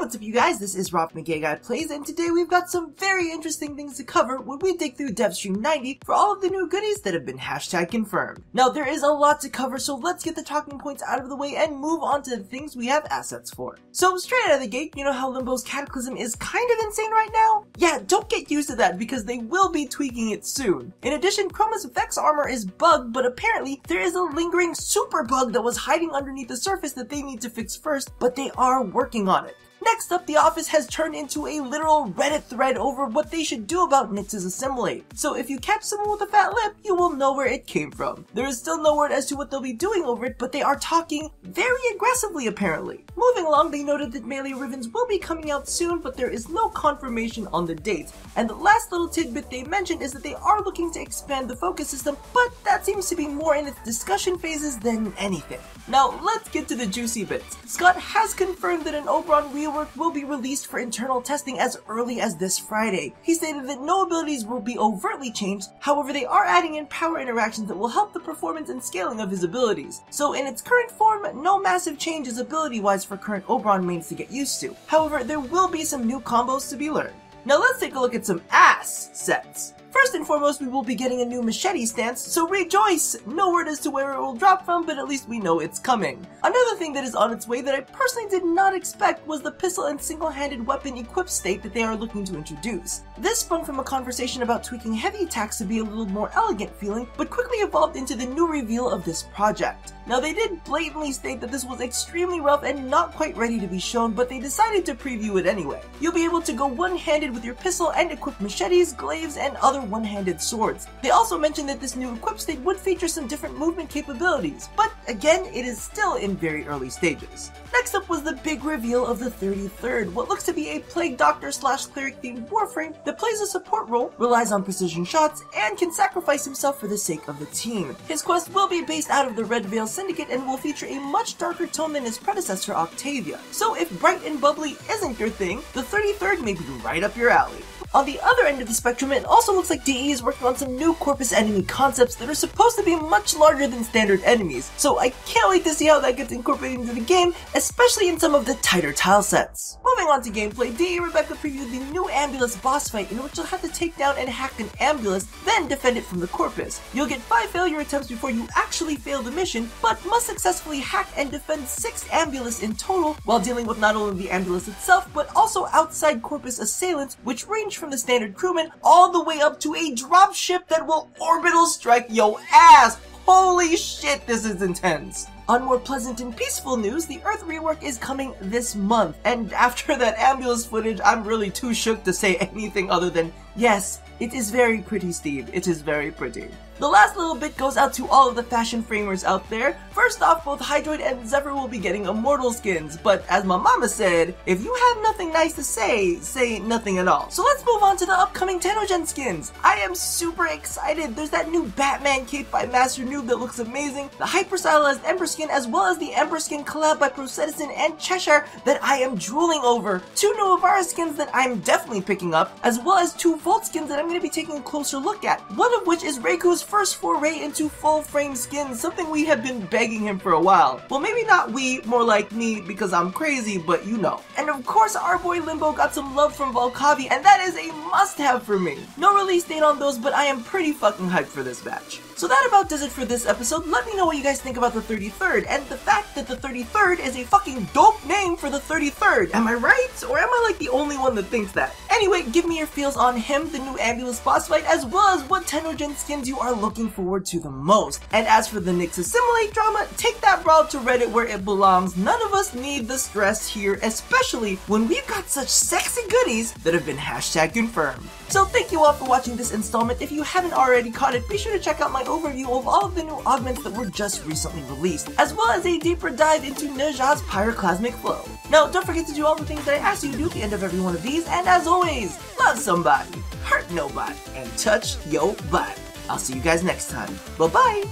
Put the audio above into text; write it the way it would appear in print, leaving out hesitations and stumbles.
what's up you guys, this is Rob from Gay Guy Plays, and today we've got some very interesting things to cover when we dig through Devstream 90 for all of the new goodies that have been hashtag confirmed. Now there is a lot to cover, so let's get the talking points out of the way and move on to the things we have assets for. So straight out of the gate, you know how Limbo's Cataclysm is kind of insane right now? Yeah, don't get used to that because they will be tweaking it soon. In addition, Chroma's Vex armor is bugged, but apparently there is a lingering super bug that was hiding underneath the surface that they need to fix first, but they are working on it. Next up, the office has turned into a literal Reddit thread over what they should do about Nyx's Assimilate. So if you catch someone with a fat lip, you will know where it came from. There is still no word as to what they'll be doing over it, but they are talking very aggressively apparently. Moving along, they noted that Melee Ribbons will be coming out soon, but there is no confirmation on the date. And the last little tidbit they mentioned is that they are looking to expand the focus system, but that seems to be more in its discussion phases than anything. Now let's get to the juicy bits. Scott has confirmed that an Oberon Rework will be released for internal testing as early as this Friday. He stated that no abilities will be overtly changed, however they are adding in power interactions that will help the performance and scaling of his abilities. So in its current form, no massive changes ability-wise for current Oberon mains to get used to. However, there will be some new combos to be learned. Now let's take a look at some ass sets. First and foremost, we will be getting a new machete stance, so rejoice! No word as to where it will drop from, but at least we know it's coming. Another thing that is on its way that I personally did not expect was the pistol and single-handed weapon equipped state that they are looking to introduce. This sprung from a conversation about tweaking heavy attacks to be a little more elegant feeling, but quickly evolved into the new reveal of this project. Now they did blatantly state that this was extremely rough and not quite ready to be shown, but they decided to preview it anyway. You'll be able to go one-handed with your pistol and equip machetes, glaives, and other one-handed swords. They also mentioned that this new equip state would feature some different movement capabilities, but again, it is still in very early stages. Next up was the big reveal of the 33rd, what looks to be a Plague Doctor / Cleric themed Warframe that plays a support role, relies on precision shots, and can sacrifice himself for the sake of the team. His quest will be based out of the Red Veil Syndicate and will feature a much darker tone than his predecessor Octavia. So if bright and bubbly isn't your thing, the 33rd may be right up your alley. On the other end of the spectrum, it also looks like DE is working on some new Corpus enemy concepts that are supposed to be much larger than standard enemies, so I can't wait to see how that gets incorporated into the game, especially in some of the tighter tile sets. Moving on to gameplay, DE Rebecca previewed the new Ambulas Boss fight in which you'll have to take down and hack an Ambulus, then defend it from the Corpus. You'll get 5 failure attempts before you actually fail the mission, but must successfully hack and defend 6 Ambulus in total, while dealing with not only the Ambulus itself, but also outside Corpus assailants, which range from the standard crewman all the way up to a dropship that will orbital strike yo ass. Holy shit, this is intense. On more pleasant and peaceful news, the Earth rework is coming this month, and after that Ambulance footage, I'm really too shook to say anything other than, yes, it is very pretty, Steve. It is very pretty. The last little bit goes out to all of the fashion framers out there. First off, both Hydroid and Zephyr will be getting immortal skins, but as my mama said, if you have nothing nice to say nothing at all. So let's move on to the upcoming Tennogen skins. I am super excited. There's that new Batman cape by Master Noob that looks amazing, the hyper-stylized Ember skin, as well as the Ember skin collab by Procedicin and Cheshire that I am drooling over, 2 new Avara skins that I'm definitely picking up, as well as 2 Vault skins that I'm going to be taking a closer look at, one of which is Reiku's first foray into full frame skins, something we have been begging him for a while. Well, maybe not we, more like me, because I'm crazy, but you know. And of course, our boy Limbo got some love from Volkavi, and that is a must-have for me. No release date on those, but I am pretty fucking hyped for this batch. So that about does it for this episode. Let me know what you guys think about the 33rd, and the fact that the 33rd is a fucking dope name for the 33rd. Am I right? Or am I like the only one that thinks that? Anyway, give me your feels on him, the new Ambulas Boss fight, as well as what Tennogen skins you are looking forward to the most. And as for the Nyx Assimilate drama, take that brawl to Reddit where it belongs. None of us need the stress here, especially when we've got such sexy goodies that have been hashtag confirmed. So thank you all for watching this installment. If you haven't already caught it, be sure to check out my overview of all of the new augments that were just recently released, as well as a deeper dive into Neja's pyroclasmic flow. Now, don't forget to do all the things that I asked you to do at the end of every one of these, and as always, love somebody, hurt nobody, and touch your body. I'll see you guys next time. Bye-bye!